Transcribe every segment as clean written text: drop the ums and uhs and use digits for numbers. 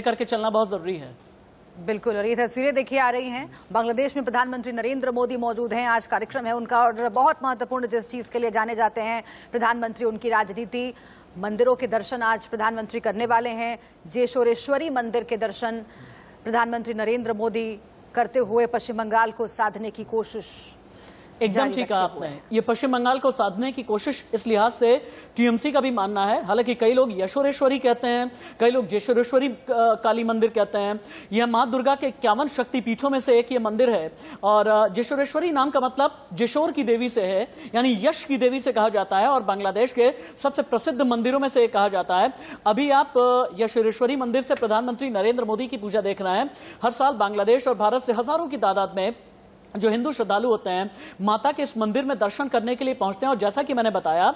करके चलना बहुत जरूरी है। बिल्कुल। और ये तस्वीरें देखिए आ रही हैं, बांग्लादेश में प्रधानमंत्री नरेंद्र मोदी मौजूद हैं। आज कार्यक्रम है उनका और बहुत महत्वपूर्ण जिस चीज के लिए जाने जाते हैं प्रधानमंत्री, उनकी राजनीति। मंदिरों के दर्शन आज प्रधानमंत्री करने वाले हैं। जेशोरेश्वरी मंदिर के दर्शन प्रधानमंत्री नरेंद्र मोदी करते हुए पश्चिम बंगाल को साधने की कोशिश। एकदम ठीक कहा आपने, ये पश्चिम बंगाल को साधने की कोशिश इस लिहाज से टीएमसी का भी मानना है। हालांकि कई लोग यशोरेश्वरी कहते हैं, कई लोग जेशोरेश्वरी काली मंदिर कहते हैं। यह मां दुर्गा के 51 शक्तिपीठों में से एक ये मंदिर है और जेशोरेश्वरी नाम का मतलब जेशोर की देवी से है, यानी यश की देवी से कहा जाता है और बांग्लादेश के सबसे प्रसिद्ध मंदिरों में से एक कहा जाता है। अभी आप यशोरेश्वरी मंदिर से प्रधानमंत्री नरेंद्र मोदी की पूजा देख रहे हैं। हर साल बांग्लादेश और भारत से हजारों की तादाद में जो हिंदू श्रद्धालु होते हैं माता के इस मंदिर में दर्शन करने के लिए पहुंचते हैं और जैसा कि मैंने बताया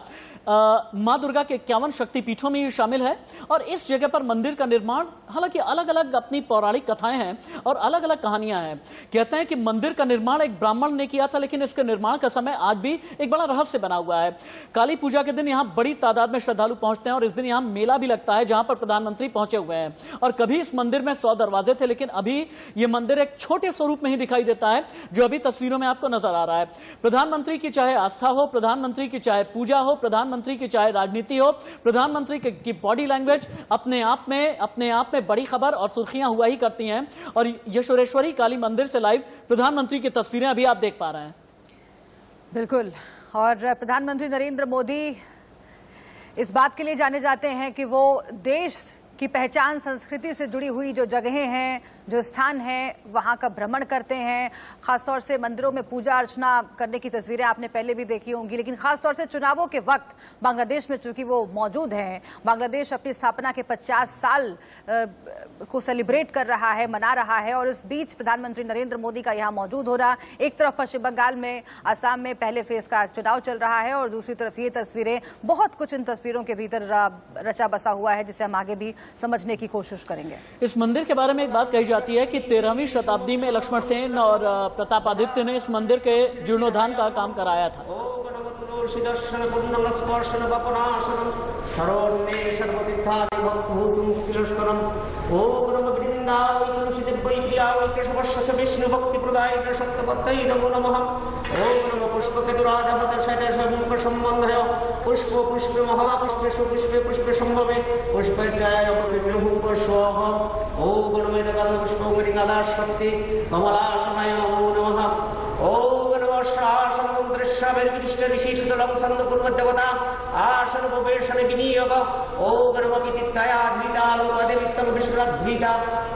मां दुर्गा के 51 शक्तिपीठों में ये शामिल है। और इस जगह पर मंदिर का निर्माण, हालांकि अलग अलग अपनी पौराणिक कथाएं हैं और अलग अलग कहानियां हैं। कहते हैं कि मंदिर का निर्माण एक ब्राह्मण ने किया था, लेकिन इसके निर्माण का समय आज भी एक बड़ा रहस्य बना हुआ है। काली पूजा के दिन यहाँ बड़ी तादाद में श्रद्धालु पहुंचते हैं और इस दिन यहाँ मेला भी लगता है जहां पर प्रधानमंत्री पहुंचे हुए हैं। और कभी इस मंदिर में 100 दरवाजे थे, लेकिन अभी ये मंदिर एक छोटे स्वरूप में ही दिखाई देता है जो अभी तस्वीरों में आपको नजर आ रहा है। प्रधानमंत्री की चाहे आस्था हो, प्रधानमंत्री की चाहे पूजा हो, प्रधानमंत्री की चाहे राजनीति हो, प्रधानमंत्री की बॉडी लैंग्वेज अपने आप में बड़ी खबर और सुर्खियां हुआ ही करती हैं। और यशोरेश्वरी काली मंदिर से लाइव प्रधानमंत्री की तस्वीरें अभी आप देख पा रहे हैं। बिल्कुल। और प्रधानमंत्री नरेंद्र मोदी इस बात के लिए जाने जाते हैं कि वो देश की पहचान, संस्कृति से जुड़ी हुई जो जगहें हैं, जो स्थान हैं, वहां का भ्रमण करते हैं। खासतौर से मंदिरों में पूजा अर्चना करने की तस्वीरें आपने पहले भी देखी होंगी, लेकिन खासतौर से चुनावों के वक्त बांग्लादेश में चूंकि वो मौजूद हैं, बांग्लादेश अपनी स्थापना के 50 साल को सेलिब्रेट कर रहा है, मना रहा है। और इस बीच प्रधानमंत्री नरेंद्र मोदी का यहाँ मौजूद होना, एक तरफ पश्चिम बंगाल में, असम में पहले फेज का चुनाव चल रहा है और दूसरी तरफ ये तस्वीरें, बहुत कुछ इन तस्वीरों के भीतर रचा बसा हुआ है जिसे हम आगे भी समझने की कोशिश करेंगे। इस मंदिर के बारे में एक बात कही जाती है कि 13वीं शताब्दी में लक्ष्मण सेन और प्रतापादित्य ने इस मंदिर के जीर्णोद्धार का काम कराया था। पुष्प पुष्प महापुष्पे सुपुष्पे पुष्प संभवे पुष्प ओ गुणमेतकाल पुष्पोगरिकाला शक्ति कमलासनाय नमो नमः। ओ गणवश्रासनमन्त्रश्रावेर्विशिष्ट विशेषतलं सन्दपूर्वदेवता आसनोपवेशने विनियोग। ओ गणमपितित्तयाधृतालोकदेवित्तं विश्वद्भीता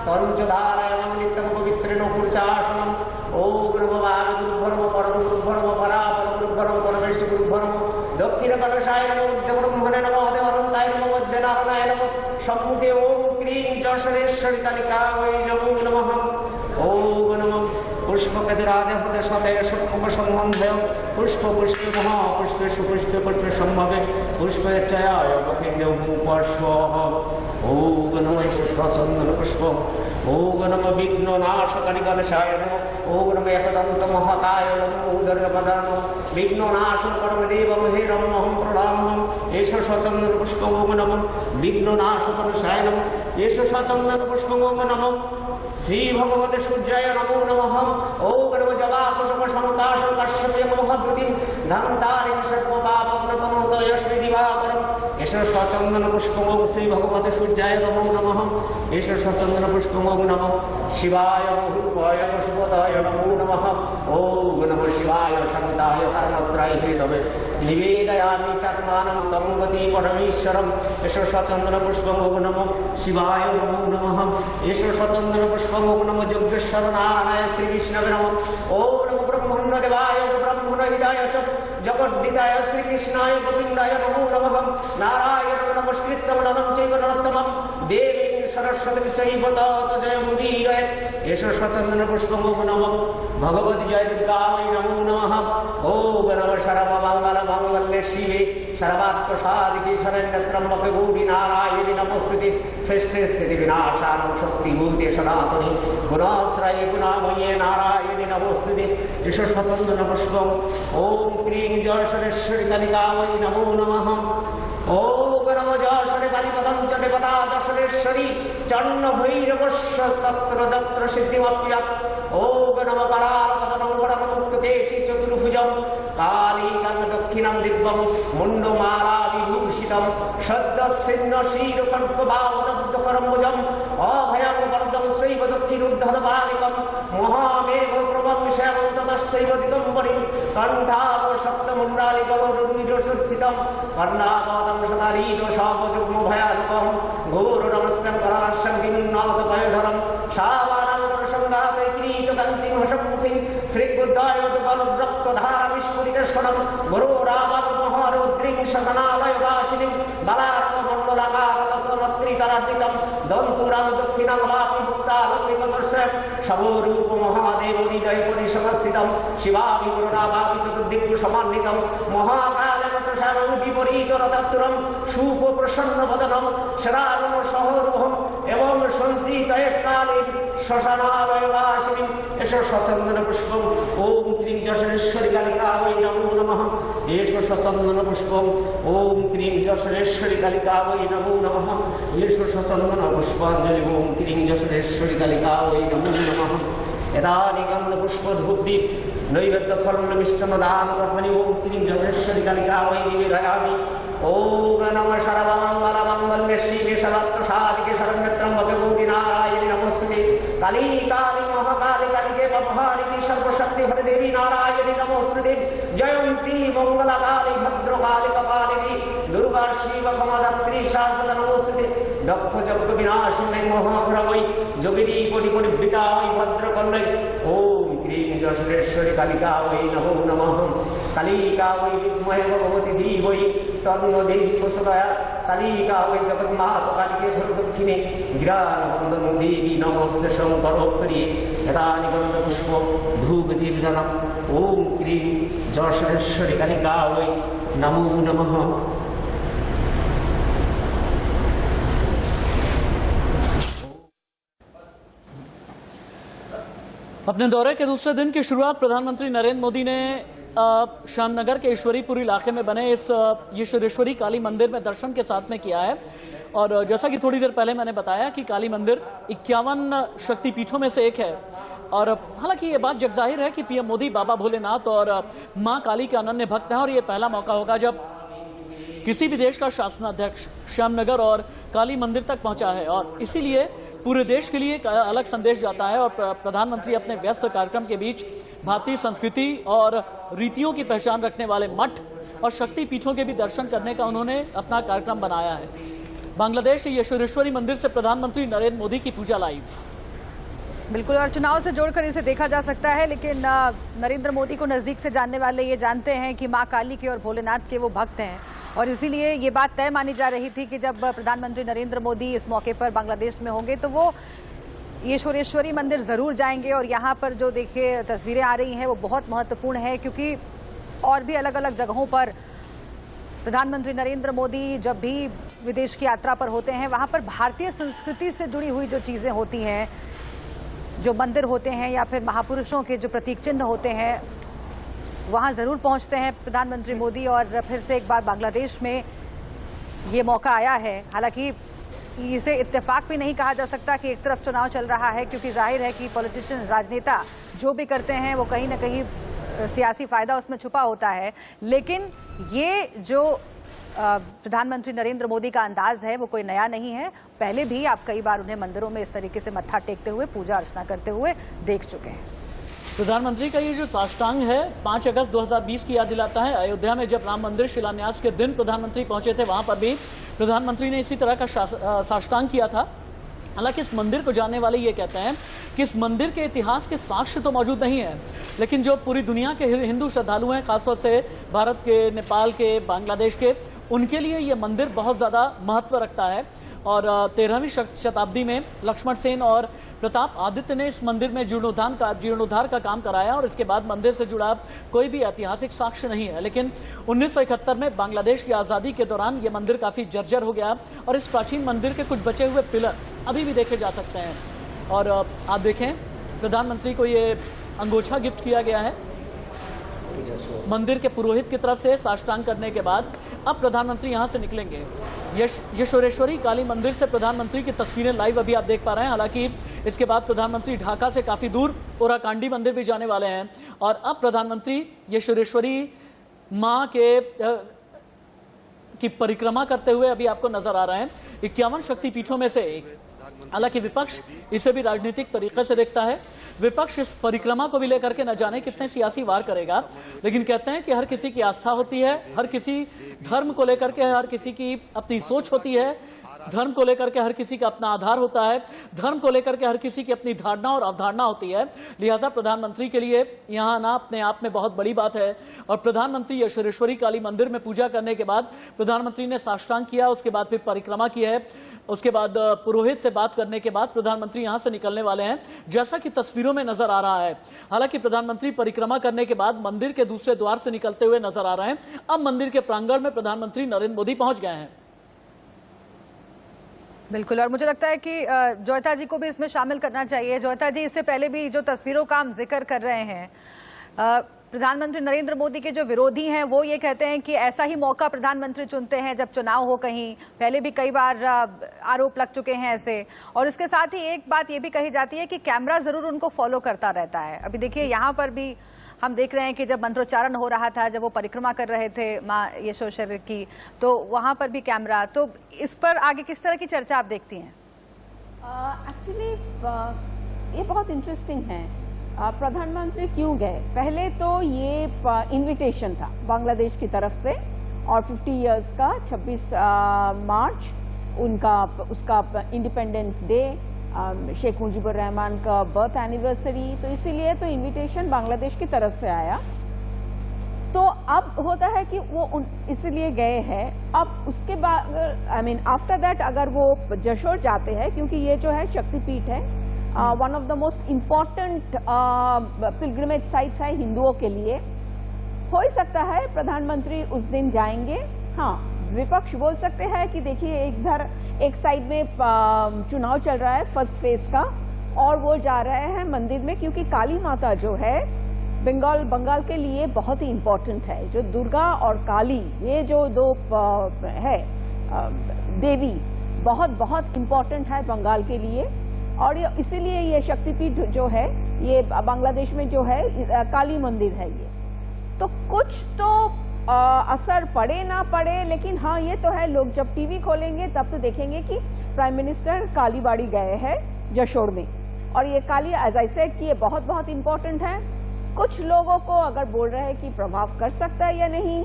तरुचधारायणं नित्यं पवित्रेण पुरुषासनम्। ओ गणमवागुरुभरम परम गुरुभरम परापरम गुरुभरम परमेश्वर गुरुभरम दक्षिण कलशाय नमो ब्रह्मणे नमः देवानन्दाय नमः मध्यनारायणाय नमः। सम्मुखे ओम क्लीं जशोरेश्वरी कालिका वै नमो नमः। ओम नमः पुष्पकदरादे हृदय सुख संबंध पुष्प पुष्प महापुष्प सुपुष्प पुष्प संभवे पुष्प चयाय पुष्प। ओ नमः पुष्पचंदन पुष्प। ओ नमः विघ्ननाशकारि गणेशाय नमः। ओ नमः एकदंत महाकाय नमो उदरपदान विघ्ननाशं परमदेवं हेरमहं प्रणमामि। एष स्वचंदन पुष्प। ओम नमः विघ्ननाशकरसाय नमः। एष स्वचंदन पुष्प। ओम नमः श्री भगवते सूर्याय नमो नमः। ओ गणव जवाकुशमशंकाशं कश्यपे महद्रुतिं धनतारिं सर्वपापप्रतमोत यस्मै दिवाकरम्। एष स्वचंदन पुष्प। ओम श्री भगवते सूर्याय नमो नमः। एष स्वचंदन पुष्प। ओम नमः शिवाय रूपाय पशुपताय नमो नमः। ओम नमः शिवाय शान्ताय कर्णत्राय हेतवे निवेदयामि तत्मानं तमवती परमेश्वरम्। एष स्वचंदन पुष्प। ओम नमः शिवाय नमो नमः। एष स्वचंदन पुष्प। ओम नमः योगेश्वर नारायण श्री विष्णवे नमः। ओम नमः ब्रह्मण्यदेवाय ब्रह्मणहिताय च जगद्दिताय श्री कृष्णाय गोविन्दाय नमो नमः। नारायणं नमस्कृत्य नरं चैव नरोत्तमं देवीं सरस्वतीं चैव तदेवमुदीरयेत्। एष स्वचंदन पुष्प। ओम नमः भगवती जय दुर्गा वै नमो नमः। ओ गणव सर्वमंगल मांगल्ये शिवे सर्वात्मसाधिके शरण्यत्र्यंबके गौरी नारायणि नमोस्तुते। श्रेष्ठे स्थिति विनाशानं शक्तिभूते सनातने गुणाश्रये गुणामये नारायणि नमोस्तुते। एष स्वचंदन पुष्प। ओम क्लीं जशोरेश्वरी कालिका वै नमो नमः। ओम नमो जशरे बालिपदं च देवता जशरेश्वरी चन्न भैरवस्य तत्र तत्र सिद्धिमप्यत् ओम नमो करालपदनं वरमुक्तके चतुर्भुजं कालीकं दक्षिणं दिव्यं मुण्डमाला विभूषितं शब्दसिन्न शीर्षकल्पबाहुदब्धकरम्बुजं अभयं वरदं सैव दक्षिणोद्धरबालिकं महामेघ प्रभं श्यामं ततस्सैव दिगम्बरी कण्ठाव सप्तमुण्डालिकगौरवीजस्थितं कर्णापादं शतारीदशापजुग्मभयानुकं घोरनमस्यं कराश्यं विनिन्नादपयधरं शावानान्तरसङ्गाते किरीटकान्तिं हसमुखीं श्रीबुद्धायुधबलव्रक्तधारविस्फुरितस्फणं गुरोराममहारौद्रीं शतनालयवासिनीं बलात्ममण्डलाकारकसमत्रिकराजितं दन्तुरां दक्षिणं वापि मुक्तालम्बिकदर्शं शवोरूपमहादेवहृदयपरिसंस्थितं शिवाभिपुरनाभापि चतुर्दिक्सु समान्वितं महाकालवचशानं विपरीतरतत्तुरं शुभप्रसन्नवदनं शरागमसहरुहम् एवं सञ्चितयत्काले श्मशानालयवासिनीं एष स्वचन्दनपुष्पम् ॐ क्लीं जशरेश्वरी कालिकायै नमो नमः एष स्वचन्दनपुष्पम् ॐ क्लीं जशरेश्वरी कालिकायै नमो नमः एष स्वचन्दनपुष्पाञ्जलि ॐ क्लीं जशरेश्वरी कालिकायै नमो नमः यदानि गन्धपुष्पधूपदीप नैवेद्यफलमिष्टमदानकर्मणि ॐ क्लीं जशरेश्वरी कालिकायै निवेदयामि ओम नमः सर्वमंगलमंगल्ये शिवे सर्वत्रसादिके शरण्यत्र्यंबके गौरी नारायणि नमोस्तुते काली काली महाकाली कालिके भवानी सर्वशक्ति हर देवी नारायणि नमोस्तुते जयंती मंगलकाली भद्रकाली कपालिनी दुर्गा शिव कमलत्री शारदा नमोस्तुते दक्ष जग विनाशिनी महाभ्रवै जोगिनी कोटि कोटि विद्यावै भद्रकन्यै ओम क्लीं जशरेश्वरी कालिकायै नमो नमः कालिकायै विद्महे भगवती धीमहि तन्नो देवी प्रचोदयात् कालिकायै जगन्माता कालिके सर्वदक्षिणे गिरानवन्दनो देवी नमोऽस्तु शङ्करोत्तरी यदानि गन्धपुष्प धूपदीपदानम् ॐ क्लीं जशरेश्वरी कालिकायै नमो नमः। अपने दौरे के दूसरे दिन की शुरुआत प्रधानमंत्री नरेंद्र मोदी ने श्यामनगर के ईश्वरीपुर इलाके में बने इस ईश्वरेश्वरी काली मंदिर में दर्शन के साथ में किया है। और जैसा कि थोड़ी देर पहले मैंने बताया कि काली मंदिर 51 शक्तिपीठों में से एक है। और हालांकि ये बात जगजाहिर है कि पीएम मोदी बाबा भोलेनाथ और मां काली के अनन्य भक्त हैं और ये पहला मौका होगा जब किसी भी देश का शासनाध्यक्ष श्यामनगर और काली मंदिर तक पहुंचा है। और इसीलिए पूरे देश के लिए एक अलग संदेश जाता है और प्रधानमंत्री अपने व्यस्त कार्यक्रम के बीच भारतीय संस्कृति और रीतियों की पहचान रखने वाले मठ और शक्ति पीठों के भी दर्शन करने का उन्होंने अपना कार्यक्रम बनाया है। बांग्लादेश के ईश्वरेश्वरी मंदिर से प्रधानमंत्री नरेंद्र मोदी की पूजा लाइव। बिल्कुल, और चुनाव से जोड़कर इसे देखा जा सकता है, लेकिन नरेंद्र मोदी को नजदीक से जानने वाले ये जानते हैं कि मां काली के और भोलेनाथ के वो भक्त हैं। और इसीलिए ये बात तय मानी जा रही थी कि जब प्रधानमंत्री नरेंद्र मोदी इस मौके पर बांग्लादेश में होंगे तो वो ईश्वरेश्वरी मंदिर जरूर जाएंगे। और यहाँ पर जो देखिए तस्वीरें आ रही हैं वो बहुत महत्वपूर्ण है, क्योंकि और भी अलग अलग जगहों पर प्रधानमंत्री नरेंद्र मोदी जब भी विदेश की यात्रा पर होते हैं वहाँ पर भारतीय संस्कृति से जुड़ी हुई जो चीज़ें होती हैं, जो मंदिर होते हैं या फिर महापुरुषों के जो प्रतीक चिन्ह होते हैं, वहाँ ज़रूर पहुँचते हैं प्रधानमंत्री मोदी। और फिर से एक बार बांग्लादेश में ये मौका आया है। हालांकि इसे इत्तेफाक भी नहीं कहा जा सकता कि एक तरफ चुनाव चल रहा है, क्योंकि जाहिर है कि पॉलिटिशियन, राजनेता जो भी करते हैं वो कहीं ना कहीं सियासी फायदा उसमें छुपा होता है। लेकिन ये जो प्रधानमंत्री नरेंद्र मोदी का अंदाज है वो कोई नया नहीं है। पहले भी आप कई बार उन्हें मंदिरों में इस तरीके से मत्था टेकते हुए, पूजा अर्चना करते हुए देख चुके हैं। प्रधानमंत्री का ये जो साष्टांग है 5 अगस्त 2020 की याद दिलाता है। अयोध्या में जब राम मंदिर शिलान्यास के दिन प्रधानमंत्री पहुंचे थे, वहां पर भी प्रधानमंत्री ने इसी तरह का साष्टांग किया था। हालांकि इस मंदिर को जानने वाले ये कहते हैं कि इस मंदिर के इतिहास के साक्ष्य तो मौजूद नहीं है, लेकिन जो पूरी दुनिया के हिंदू श्रद्धालु हैं, खासतौर से भारत के, नेपाल के, बांग्लादेश के, उनके लिए ये मंदिर बहुत ज़्यादा महत्व रखता है। और 13वीं शताब्दी में लक्ष्मण सेन और प्रताप आदित्य ने इस मंदिर में जीर्णोद्धार का काम कराया और इसके बाद मंदिर से जुड़ा कोई भी ऐतिहासिक साक्ष्य नहीं है। लेकिन 1971 में बांग्लादेश की आज़ादी के दौरान ये मंदिर काफ़ी जर्जर हो गया और इस प्राचीन मंदिर के कुछ बचे हुए पिलर अभी भी देखे जा सकते हैं। और आप देखें, प्रधानमंत्री को ये अंगोछा गिफ्ट किया गया है। मंदिर के पुरोहित की तरफ से साष्टांग करने के बाद अब प्रधानमंत्री यहां से निकलेंगे। यशोरेश्वरी काली मंदिर से प्रधानमंत्री की तस्वीरें लाइव अभी आप देख पा रहे हैं। हालांकि इसके बाद प्रधानमंत्री ढाका से काफी दूर ओराकांडी मंदिर भी जाने वाले हैं और अब प्रधानमंत्री यशोरेश्वरी मां की परिक्रमा करते हुए अभी आपको नजर आ रहे हैं। 51 शक्तिपीठों में से एक। हालांकि विपक्ष इसे भी राजनीतिक तरीके से देखता है। विपक्ष इस परिक्रमा को भी लेकर के न जाने कितने सियासी वार करेगा, लेकिन कहते हैं कि हर किसी की आस्था होती है, हर किसी धर्म को लेकर के हर किसी की अपनी सोच होती है, धर्म को लेकर के हर किसी का अपना आधार होता है, धर्म को लेकर के हर किसी की अपनी धारणा और अवधारणा होती है। लिहाजा प्रधानमंत्री के लिए यहां आना अपने आप में बहुत बड़ी बात है। और प्रधानमंत्री यशोरेश्वरी काली मंदिर में पूजा करने के बाद प्रधानमंत्री ने साष्टांग किया, उसके बाद फिर परिक्रमा की है, उसके बाद पुरोहित से बात करने के बाद प्रधानमंत्री यहां से निकलने वाले हैं, जैसा कि तस्वीरों में नजर आ रहा है। हालांकि प्रधानमंत्री परिक्रमा करने के बाद मंदिर के दूसरे द्वार से निकलते हुए नजर आ रहे हैं। अब मंदिर के प्रांगण में प्रधानमंत्री नरेंद्र मोदी पहुंच गए हैं। बिल्कुल, और मुझे लगता है कि जोयता जी को भी इसमें शामिल करना चाहिए। जोयता जी, इससे पहले भी जो तस्वीरों का हम जिक्र कर रहे हैं, प्रधानमंत्री नरेंद्र मोदी के जो विरोधी हैं वो ये कहते हैं कि ऐसा ही मौका प्रधानमंत्री चुनते हैं जब चुनाव हो कहीं। पहले भी कई बार आरोप लग चुके हैं ऐसे। और इसके साथ ही एक बात ये भी कही जाती है कि कैमरा जरूर उनको फॉलो करता रहता है। अभी देखिए यहाँ पर भी हम देख रहे हैं कि जब मंत्रोच्चारण हो रहा था, जब वो परिक्रमा कर रहे थे माँ यशोरेश्वरी की, तो वहां पर भी कैमरा। तो इस पर आगे किस तरह की चर्चा आप देखती हैं? एक्चुअली ये बहुत इंटरेस्टिंग है। प्रधानमंत्री क्यों गए? पहले तो ये इनविटेशन था बांग्लादेश की तरफ से, और 50 इयर्स का 26 मार्च उसका इंडिपेंडेंस डे, शेख मुजीबुर रहमान का बर्थ एनिवर्सरी, तो इसीलिए तो इनविटेशन बांग्लादेश की तरफ से आया। तो अब होता है कि वो इसलिए गए हैं। अब उसके बाद आफ्टर दैट अगर वो जशोर जाते हैं, क्योंकि ये जो है शक्तिपीठ है, one of the most important pilgrimage sites है हिंदुओं के लिए, हो ही सकता है प्रधानमंत्री उस दिन जाएंगे। हाँ, विपक्ष बोल सकते हैं कि देखिए एक साइड में चुनाव चल रहा है फर्स्ट फेज का, और वो जा रहे हैं मंदिर में, क्योंकि काली माता जो है बंगाल के लिए बहुत ही इम्पोर्टेंट है। जो दुर्गा और काली, ये जो दो है देवी, बहुत बहुत इम्पोर्टेंट है बंगाल के लिए। और इसीलिए ये शक्तिपीठ जो है, ये बांग्लादेश में जो है काली मंदिर है ये। तो कुछ तो असर पड़े ना पड़े, लेकिन हाँ ये तो है, लोग जब टीवी खोलेंगे तब तो देखेंगे कि प्राइम मिनिस्टर कालीबाड़ी गए हैं जशोर में। और ये काली, एज आई सेड, कि ये बहुत बहुत इम्पोर्टेंट है। कुछ लोगों को अगर बोल रहे हैं कि प्रभाव कर सकता है या नहीं,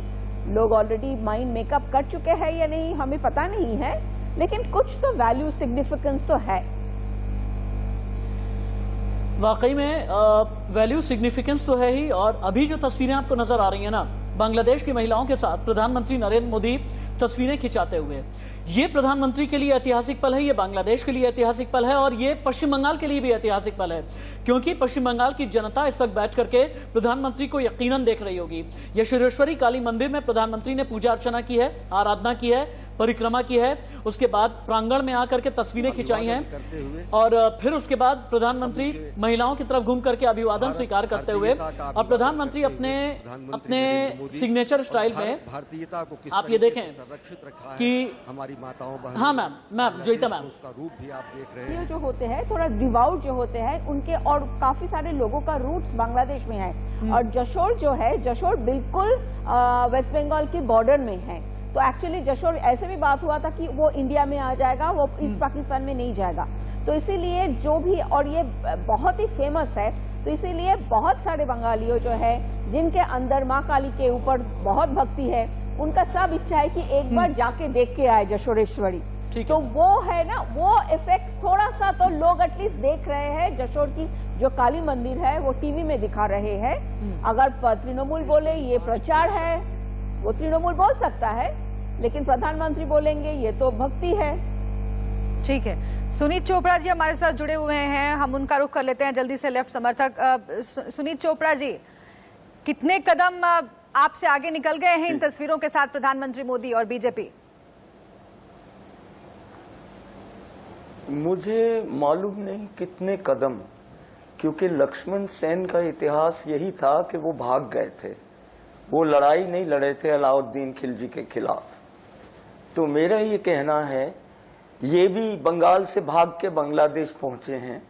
लोग ऑलरेडी माइंड मेकअप कर चुके हैं या नहीं, हमें पता नहीं है, लेकिन कुछ तो वैल्यू सिग्निफिकेंस तो है। वाकई में वैल्यू सिग्निफिकेंस तो है ही। और अभी जो तस्वीरें आपको नजर आ रही है ना, बांग्लादेश की महिलाओं के साथ प्रधानमंत्री नरेंद्र मोदी तस्वीरें खिंचाते हुए, ये प्रधानमंत्री के लिए ऐतिहासिक पल है, ये बांग्लादेश के लिए ऐतिहासिक पल है, और ये पश्चिम बंगाल के लिए भी ऐतिहासिक पल है, क्योंकि पश्चिम बंगाल की जनता इस वक्त बैठ करके प्रधानमंत्री को यकीनन देख रही होगी। यशोरेश्वरी काली मंदिर में प्रधानमंत्री ने पूजा अर्चना की है, आराधना की है, परिक्रमा की है, उसके बाद प्रांगण में आकर के तस्वीरें खिंचाई हैं, और फिर उसके बाद प्रधानमंत्री महिलाओं की तरफ घूम करके अभिवादन स्वीकार करते हुए, और प्रधानमंत्री अपने सिग्नेचर स्टाइल में आप ये देखें कि हमारी माताओं, हाँ मैम जोईता मैम, उसका रूप भी आप देख रहे हैं। ये जो होते हैं थोड़ा डिवाउट जो होते हैं उनके, और काफी सारे लोगों का रूट्स बांग्लादेश में है। और जशोर जो है, जशोर बिल्कुल वेस्ट बंगाल की बॉर्डर में है। तो एक्चुअली जशोर, ऐसे भी बात हुआ था कि वो इंडिया में आ जाएगा, वो ईस्ट पाकिस्तान में नहीं जाएगा। तो इसीलिए जो भी, और ये बहुत ही फेमस है, तो इसीलिए बहुत सारे बंगालियों जो है जिनके अंदर माँ काली के ऊपर बहुत भक्ति है, उनका सब इच्छा है कि एक बार जाके देख के आए जशोरेश्वरी। तो वो है ना, वो इफेक्ट थोड़ा सा तो लोग एटलीस्ट देख रहे हैं। जशोर की जो काली मंदिर है वो टीवी में दिखा रहे हैं। अगर तृणमूल बोले ये प्रचार है, वो तृणमूल बोल सकता है, लेकिन प्रधानमंत्री बोलेंगे ये तो भक्ति है। ठीक है, सुनीत चोपड़ा जी हमारे साथ जुड़े हुए हैं, हम उनका रुख कर लेते हैं जल्दी से। लेफ्ट समर्थक सुनीत चोपड़ा जी, कितने कदम आपसे आगे निकल गए हैं इन तस्वीरों के साथ प्रधानमंत्री मोदी और बीजेपी? मुझे मालूम नहीं कितने कदम, क्योंकि लक्ष्मण सेन का इतिहास यही था कि वो भाग गए थे। वो लड़ाई नहीं लड़े थे अलाउद्दीन खिलजी के खिलाफ। तो मेरा ये कहना है, ये भी बंगाल से भाग के बांग्लादेश पहुंचे हैं,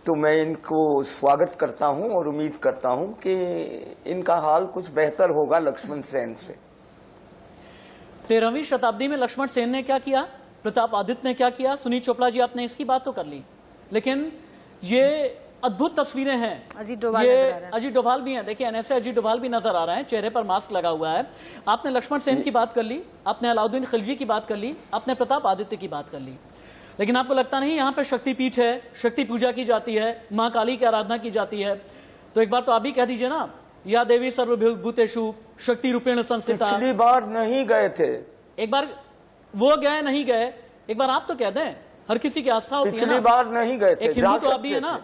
तो मैं इनको स्वागत करता हूं और उम्मीद करता हूं कि इनका हाल कुछ बेहतर होगा लक्ष्मण सेन से। 13वीं शताब्दी में लक्ष्मण सेन ने क्या किया, प्रताप आदित्य ने क्या किया, सुनील चोपड़ा जी आपने इसकी बात तो कर ली, लेकिन ये अद्भुत तस्वीरें हैं। अजीत डोभाल ये नजर आ रहे हैं। अजीत डोभाल भी हैं, देखिए ऐसे अजीत डोभाल भी नजर आ रहे हैं, चेहरे पर मास्क लगा हुआ है। आपने लक्ष्मण सेन की बात कर ली, आपने अलाउद्दीन खिलजी की बात कर ली, आपने प्रताप आदित्य की बात कर ली, लेकिन आपको लगता नहीं यहाँ पे शक्तिपीठ है, शक्ति पूजा की जाती है, मां काली की आराधना की जाती है? तो एक बार तो आप भी कह दीजिए ना, या देवी सर्वभूतेषु शक्ति रूपेण संस्थिता। पिछली बार नहीं गए थे, एक बार वो गए नहीं गए, एक बार आप तो कह दें, हर किसी की आस्था होती है पिछली ना। बार नहीं गए थे, एक हिंदू तो आप भी है ना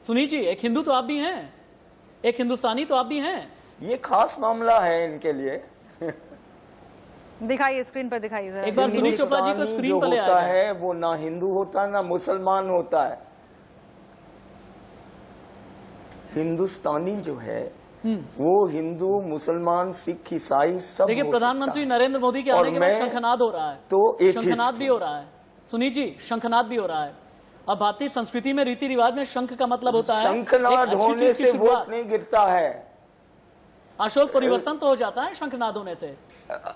सुनील जी, एक हिंदू तो आप भी हैं, एक हिंदुस्तानी तो आप भी हैं। ये खास मामला है इनके लिए। दिखाइए, स्क्रीन पर दिखाइए जरा। एक बार सुनील चोपड़ा जी को स्क्रीन पर ले होता आया है वो ना हिंदू होता है ना मुसलमान होता है। हिंदुस्तानी जो है वो हिंदू मुसलमान सिख ईसाई सब देखिए, हो प्रधानमंत्री सकता है। नरेंद्र मोदी के और आने के बाद मैं शंखनाद हो रहा है, तो शंखनाद भी हो रहा है सुनील जी, शंखनाद भी हो रहा है। अब भारतीय संस्कृति में रीति रिवाज में शंख का मतलब होता है शंखनाद एक अच्छी होने चीज की से शुरुआत। वोट नहीं गिरता है, अशोक परिवर्तन तो हो जाता है शंखनाद होने से।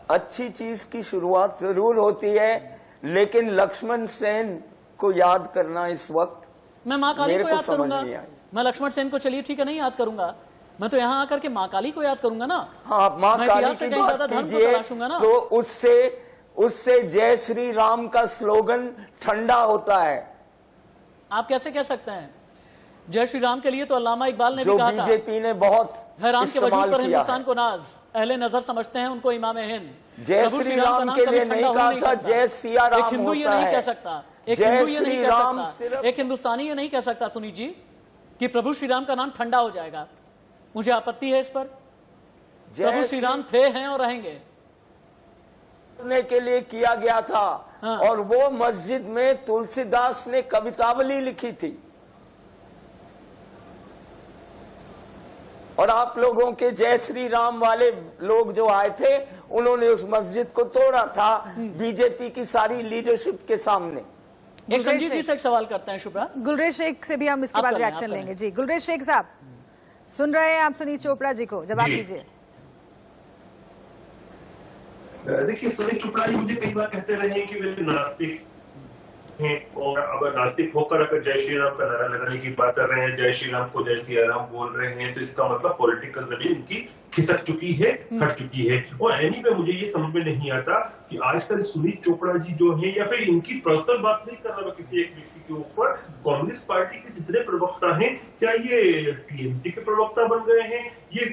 अच्छी चीज की शुरुआत जरूर होती है, लेकिन लक्ष्मण सेन को याद करना इस वक्त मैं माँ काली मेरे को को याद समझ करूंगा, नहीं आई। मैं लक्ष्मण सेन को चलिए ठीक है नहीं याद करूंगा, मैं तो यहाँ आकर के माँ काली को याद करूंगा ना। हाँ, आप माँ मैं काली इतिहास से की कहीं ज्यादा बात धर्म को कीजिए तलाशूंगा ना। तो उससे जय श्री राम का स्लोगन ठंडा होता है। आप कैसे कह सकते हैं? जय श्री राम के लिए तो अल्लामा इकबाल ने भी जो कहा था, बीजेपी ने बहुत हैरान के वजूद इस्तेमाल पर किया हिंदुस्तान है। को नाज, अहले नजर समझते हैं उनको इमाम हिंद। जय प्रभु श्री का राम नाम के कभी लिए ठंडा नहीं हो कहा था, सकता। जय सिया राम एक हिंदू ये होता नहीं है। कह सकता, एक जय हिंदू ये नहीं श्री कह राम सकता, सिर्फ- एक हिंदुस्तानी ये नहीं कह सकता सुनील जी कि प्रभु श्री राम का नाम ठंडा हो जाएगा। मुझे आपत्ति है इस पर। प्रभु श्री राम थे, हैं और रहेंगे। करने के लिए किया गया था। हाँ। और वो मस्जिद में तुलसीदास ने कवितावली लिखी थी, और आप लोगों के जय श्री राम वाले लोग जो आए थे उन्होंने उस मस्जिद को तोड़ा था बीजेपी की सारी लीडरशिप के सामने। एक संजीव जी से एक सवाल करते हैं शुभ्रा। गुलरेज शेख से भी हम इसके आप बाद करें, रिएक्शन आप करें। लेंगे। जी गुलरेज शेख साहब, सुन रहे हैं आप सुनील चोपड़ा जी को, जवाब दीजिए। देखिए, सुनील चोपड़ा जी मुझे कई बार कहते रहे कि वे नास्तिक हैं, और अगर नास्तिक होकर अगर जय श्री राम का नारा लगाने की बात कर रहे हैं, जय श्री राम को जय सिया राम बोल रहे हैं, तो इसका मतलब पॉलिटिकल जमीन इनकी खिसक चुकी है, हट चुकी है। और एनी पे मुझे ये समझ में नहीं आता कि आजकल सुनील चोपड़ा जी जो है, या फिर इनकी पर्सनल बात नहीं कर रहा किसी एक व्यक्ति के ऊपर, कांग्रेस पार्टी के जितने प्रवक्ता हैं, क्या ये टीएमसी के प्रवक्ता बन गए हैं? ये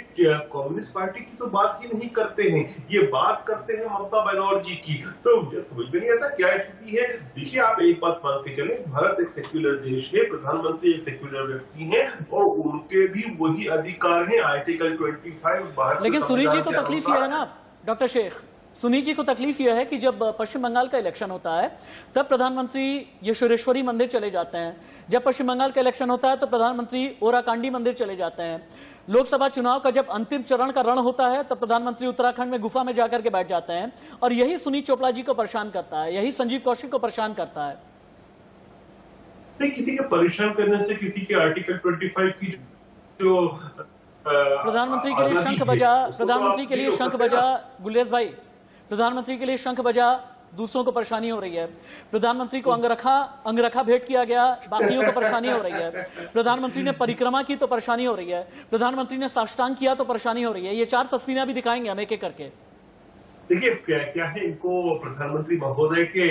कांग्रेस पार्टी की तो बात ही नहीं करते हैं, ये बात करते हैं ममता बनर्जी की। तो मुझे समझ में नहीं आता क्या स्थिति है। देखिए, आप एक बात मान के चले, भारत एक सेक्युलर देश है, प्रधानमंत्री एक सेक्युलर व्यक्ति है, और उनके भी वही अधिकार है आर्टिकल 25 भारत। लेकिन सुनील जी को तकलीफ यह है ना डॉक्टर शेख, सुनील जी को तकलीफ यह है कि जब पश्चिम बंगाल का इलेक्शन होता है तब प्रधानमंत्री यशोरेश्वरी मंदिर चले जाते हैं, जब पश्चिम बंगाल का इलेक्शन होता है तो प्रधानमंत्री ओराकांडी मंदिर चले जाते हैं, लोकसभा चुनाव का जब अंतिम चरण का रण होता है तब प्रधानमंत्री उत्तराखंड में गुफा में जाकर के बैठ जाते हैं, और यही सुनील चोपड़ा जी को परेशान करता है, यही संजीव कौशिक को परेशान करता है। नहीं, किसी के परेशान करने से किसी के आर्टिकल 25 की जो प्रधानमंत्री के लिए शंख बजा, प्रधानमंत्री के लिए शंख बजा, गुलेश भाई, प्रधानमंत्री के लिए शंख बजा, दूसरों को परेशानी हो रही है। प्रधानमंत्री को अंगरखा भेंट किया गया, बाकियों को परेशानी हो रही है। प्रधानमंत्री ने परिक्रमा की तो परेशानी हो रही है, प्रधानमंत्री ने साष्टांग किया तो परेशानी हो रही है। ये चार तस्वीरें भी दिखाएंगे हम एक एक करके। देखिए, क्या है, इनको प्रधानमंत्री महोदय के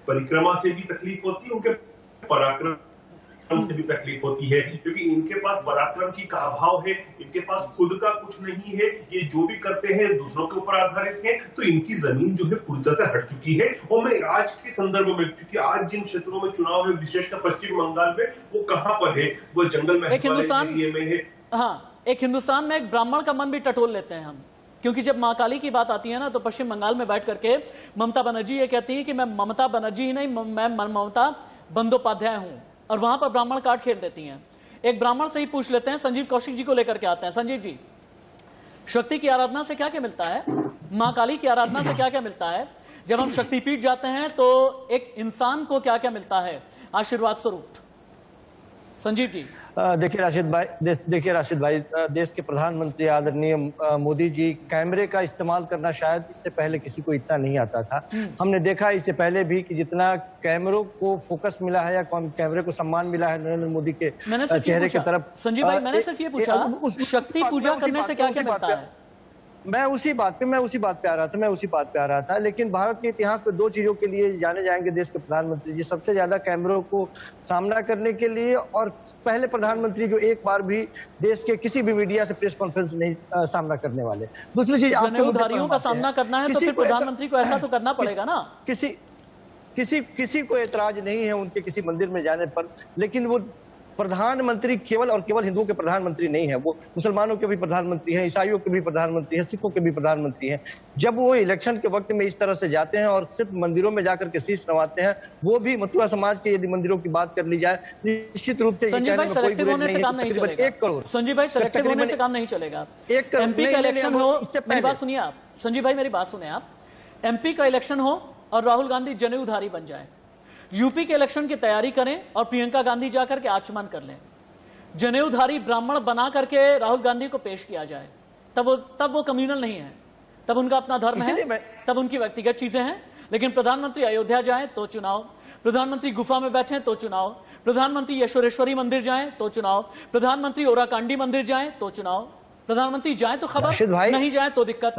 परिक्रमा से भी तकलीफ होती है, उनके पराक्रम से भी तकलीफ होती है, क्योंकि इनके पास पराक्रम की का अभाव है, इनके पास खुद का कुछ नहीं है, ये जो भी करते हैं दूसरों के ऊपर आधारित है, तो इनकी जमीन जो है पूरी तरह से हट चुकी है। और मैं आज के संदर्भ में, क्योंकि आज जिन क्षेत्रों में चुनाव है, विशेषकर पश्चिम बंगाल में, वो कहाँ पर है? वो जंगल में, एक हिंदुस्तान में है। हाँ, एक हिंदुस्तान में एक ब्राह्मण का मन भी टटोल लेते हैं हम, क्योंकि जब मां काली की बात आती है ना तो पश्चिम बंगाल में बैठ करके ममता बनर्जी ये कहती है कि मैं ममता बनर्जी ही नहीं, मैं ममता बंदोपाध्याय हूं, और वहां पर ब्राह्मण कार्ड खेल देती हैं। एक ब्राह्मण से ही पूछ लेते हैं, संजीव कौशिक जी को लेकर के आते हैं। संजीव जी, शक्ति की आराधना से क्या क्या मिलता है, मां काली की आराधना से क्या क्या मिलता है, जब हम शक्तिपीठ जाते हैं तो एक इंसान को क्या क्या मिलता है आशीर्वाद स्वरूप। संजीव जी। देखिए राशिद भाई, देश के प्रधानमंत्री आदरणीय मोदी जी, कैमरे का इस्तेमाल करना शायद इससे पहले किसी को इतना नहीं आता था। हमने देखा इससे पहले भी कि जितना कैमरों को फोकस मिला है या कैमरे को सम्मान मिला है नरेंद्र मोदी के चेहरे की तरफ। संजीव भाई, मैंने सिर्फ ये पूछा शक्ति पूजा करने से क्या क्या मिलता है। मैं उसी बात पे आ रहा था। लेकिन भारत के इतिहास में दो चीजों के लिए जाने जाएंगे देश के प्रधानमंत्री जी, सबसे ज्यादा कैमरों को सामना करने के लिए, और पहले प्रधानमंत्री जो एक बार भी देश के किसी भी मीडिया से प्रेस कॉन्फ्रेंस नहीं सामना करने वाले। दूसरी चीज, जनेऊधारियों का सामना करना है तो फिर प्रधानमंत्री को ऐसा तो करना पड़ेगा ना। किसी को एतराज नहीं है उनके किसी मंदिर में जाने पर, लेकिन वो प्रधानमंत्री केवल और केवल हिंदुओं के प्रधानमंत्री नहीं है, वो मुसलमानों के भी प्रधानमंत्री हैं, ईसाइयों के भी प्रधानमंत्री हैं, सिखों के भी प्रधानमंत्री हैं। जब वो इलेक्शन के वक्त में इस तरह से जाते हैं और सिर्फ मंदिरों में जाकर के शीश नवाते हैं, वो भी मथुरा समाज के यदि मंदिरों की बात कर ली जाए, निश्चित रूप से संजीव भाई सेलेक्टिव होने से काम नहीं चलेगा। 1 करोड़ संजीव भाई सेलेक्टिव होने से काम नहीं चलेगा। एमपी का इलेक्शन हो, मेरी बात सुनिए आप संजीव भाई, मेरी बात सुनिए आप, एमपी का इलेक्शन हो और राहुल गांधी जनेऊधारी बन जाए, यूपी के इलेक्शन की तैयारी करें और प्रियंका गांधी जाकर के आचमन कर लें, जनेऊधारी ब्राह्मण बना करके राहुल गांधी को पेश किया जाए, तब वो कम्युनल नहीं है, तब उनका अपना धर्म है, तब उनकी व्यक्तिगत चीजें हैं। लेकिन प्रधानमंत्री अयोध्या जाएं तो चुनाव, प्रधानमंत्री गुफा में बैठे तो चुनाव, प्रधानमंत्री यशोरेश्वरी मंदिर जाएं तो चुनाव, प्रधानमंत्री ओराकांडी मंदिर जाएं तो चुनाव, प्रधानमंत्री जाएं तो खबर, नहीं जाएं तो दिक्कत।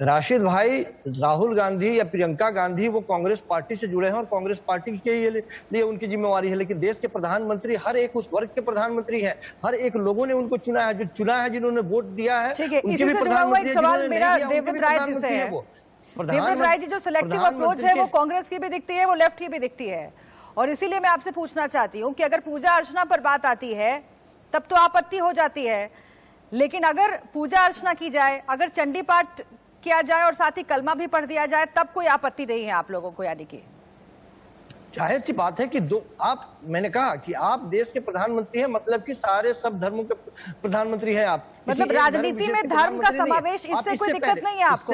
राशिद भाई, राहुल गांधी या प्रियंका गांधी वो कांग्रेस पार्टी से जुड़े हैं और कांग्रेस पार्टी के लिए उनकी जिम्मेवारी है, लेकिन देश के प्रधानमंत्री हर एक उस वर्ग के प्रधानमंत्री हैं, हर एक लोगों ने उनको चुना है, जो चुना है, जिन्होंने वोट दिया है। ठीक है, इसी से जुड़ा हुआ एक सवाल मेरा देवव्रत राय जी से है। देवव्रत राय जी, जो सिलेक्टिव अप्रोच है वो कांग्रेस की भी दिखती है, वो लेफ्ट की भी दिखती है, और इसीलिए मैं आपसे पूछना चाहती हूँ कि अगर पूजा अर्चना पर बात आती है तब तो आपत्ति हो जाती है, लेकिन अगर पूजा अर्चना की जाए, अगर चंडी पाठ किया जाए और साथ ही कलमा भी पढ़ दिया जाए, तब कोई आपत्ति नहीं है आप लोगों को। यानी कि जाहिर सी बात है कि मैंने कहा कि आप देश के प्रधानमंत्री हैं, मतलब कि सारे सब धर्मों के प्रधानमंत्री हैं आप। मतलब राजनीति में धर्म का समावेश, इससे कोई दिक्कत नहीं है आपको?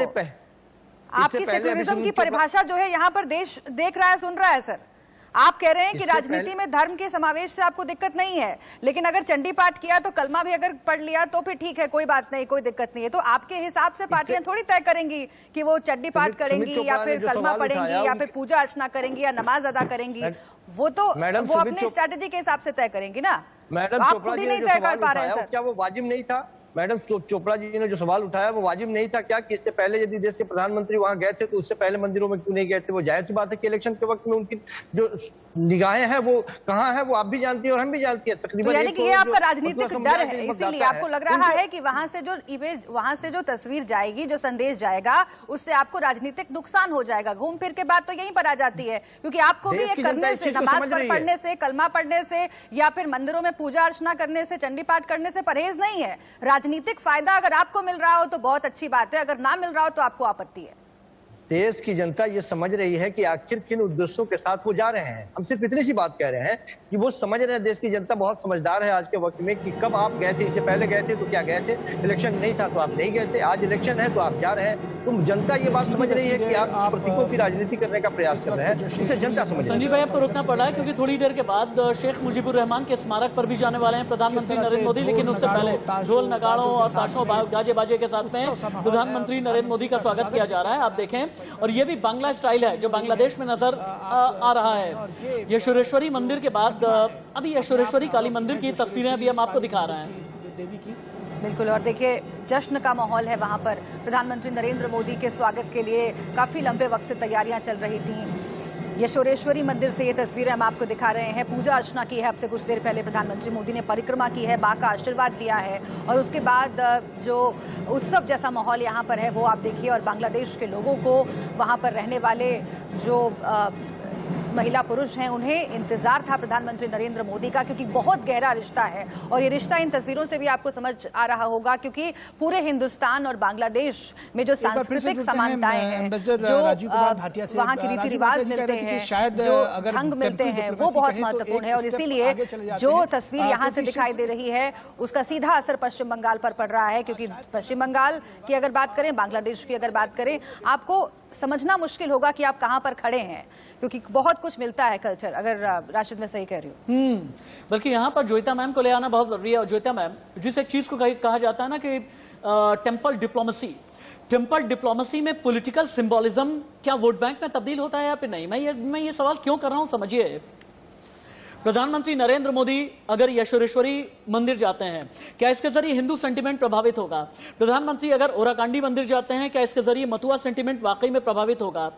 आपकी सेक्युलरिज्म की परिभाषा जो है यहाँ पर देश देख रहा है, सुन रहा है सर। आप कह रहे हैं कि राजनीति में धर्म के समावेश से आपको दिक्कत नहीं है, लेकिन अगर चंडी पाठ किया तो कलमा भी अगर पढ़ लिया तो फिर ठीक है, कोई बात नहीं, कोई दिक्कत नहीं है। तो आपके हिसाब से पार्टियां थोड़ी तय करेंगी कि वो चंडी पाठ करेंगी या फिर कलमा पढ़ेंगी या फिर पूजा अर्चना करेंगी या नमाज अदा करेंगी, वो तो वो अपने स्ट्रैटेजी के हिसाब से तय करेंगी ना। मैडम, आप खुद ही नहीं तय कर पा रहे हैं सर। क्या वो वाजिब नहीं था? मैडम चोपड़ा जी ने जो सवाल उठाया वो वाजिब नहीं था क्या कि इससे पहले यदि देश के प्रधानमंत्री वहां गए थे तो उससे पहले मंदिरों में क्यों नहीं गए थे? वो जाहिर सी बात है कि इलेक्शन के वक्त में उनकी जो निगाहें हैं वो कहाँ है, वो आप भी जानती हैं और हम भी जानती हैं तकरीबन। यानी कि ये आपका राजनीतिक डर है, इसीलिए आपको लग रहा है कि वहां से जो इमेज, वहां से जो तस्वीर जाएगी, जो संदेश जाएगा, उससे आपको राजनीतिक नुकसान हो जाएगा। घूम फिर के बात तो यहीं पर आ जाती है, क्योंकि आपको भी ये करने से, नमाज पढ़ने से, कलमा पढ़ने से या फिर मंदिरों में पूजा अर्चना करने से, चंडी पाठ करने से परहेज नहीं है। राजनीतिक फायदा अगर आपको मिल रहा हो तो बहुत अच्छी बात है, अगर ना मिल रहा हो तो आपको आपत्ति है। देश की जनता ये समझ रही है कि आखिर किन उद्देश्यों के साथ वो जा रहे हैं। हम सिर्फ इतनी सी बात कह रहे हैं कि वो समझ रहे हैं, देश की जनता बहुत समझदार है आज के वक्त में, कि कब आप गए थे, इससे पहले गए थे तो क्या गए थे, इलेक्शन नहीं था तो आप नहीं गए थे, आज इलेक्शन है तो आप जा रहे हैं। तो जनता ये बात समझ रही है कि आप इस प्रतीकों की राजनीति करने का प्रयास कर रहे हैं, इसे जनता समझ रही है। संजीव भाई, आपको रुकना पड़ा है क्योंकि थोड़ी देर के बाद शेख मुजीबुर रहमान के स्मारक पर भी जाने वाले हैं प्रधानमंत्री नरेंद्र मोदी, लेकिन उससे पहले ढोल नगाड़ों और ताशों गाजे बाजे के साथ में प्रधानमंत्री नरेंद्र मोदी का स्वागत किया जा रहा है। आप देखें, और ये भी बांग्ला स्टाइल है जो बांग्लादेश में नजर आ रहा है। यशोरेश्वरी मंदिर के बाद अभी यशोरेश्वरी काली मंदिर की तस्वीरें अभी हम आपको दिखा रहे हैं देवी की। बिल्कुल, और देखिए जश्न का माहौल है वहां पर। प्रधानमंत्री नरेंद्र मोदी के स्वागत के लिए काफी लंबे वक्त से तैयारियां चल रही थी। यशोरेश्वरी मंदिर से ये तस्वीरें हम आपको दिखा रहे हैं। पूजा अर्चना की है अब से कुछ देर पहले प्रधानमंत्री मोदी ने, परिक्रमा की है, मां का आशीर्वाद लिया है, और उसके बाद जो उत्सव जैसा माहौल यहाँ पर है वो आप देखिए। और बांग्लादेश के लोगों को, वहाँ पर रहने वाले जो महिला पुरुष हैं उन्हें इंतजार था प्रधानमंत्री नरेंद्र मोदी का, क्योंकि बहुत गहरा रिश्ता है। और ये रिश्ता इन तस्वीरों से भी आपको समझ आ रहा होगा, क्योंकि पूरे हिंदुस्तान और बांग्लादेश में जो सांस्कृतिक समानताएं हैं, जो वहाँ के रीति रिवाज मिलते हैं, जो ढंग मिलते हैं, वो बहुत महत्वपूर्ण है। और इसीलिए जो तस्वीर यहाँ से दिखाई दे रही है उसका सीधा असर पश्चिम बंगाल पर पड़ रहा है, क्योंकि पश्चिम बंगाल की अगर बात करें, बांग्लादेश की अगर बात करें, आपको समझना मुश्किल होगा कि आप कहां पर खड़े हैं, क्योंकि बहुत कुछ मिलता है कल्चर। अगर राशिद मैं सही कह रही हूँ। बल्कि यहाँ पर जोईता मैम को ले आना बहुत जरूरी है। और जोईता मैम, जिस एक चीज को कहा जाता है ना कि टेम्पल डिप्लोमेसी में पॉलिटिकल सिंबोलिज्म क्या वोट बैंक में तब्दील होता है या फिर नहीं? मैं ये सवाल क्यों कर रहा हूं, समझिए। प्रधानमंत्री नरेंद्र मोदी अगर यशोरेश्वरी मंदिर जाते हैं, क्या इसके जरिए हिंदू सेंटिमेंट प्रभावित होगा? प्रधानमंत्री अगर ओराकांडी मंदिर जाते हैं, क्या इसके जरिए मथुआ सेंटिमेंट वाकई में प्रभावित होगा?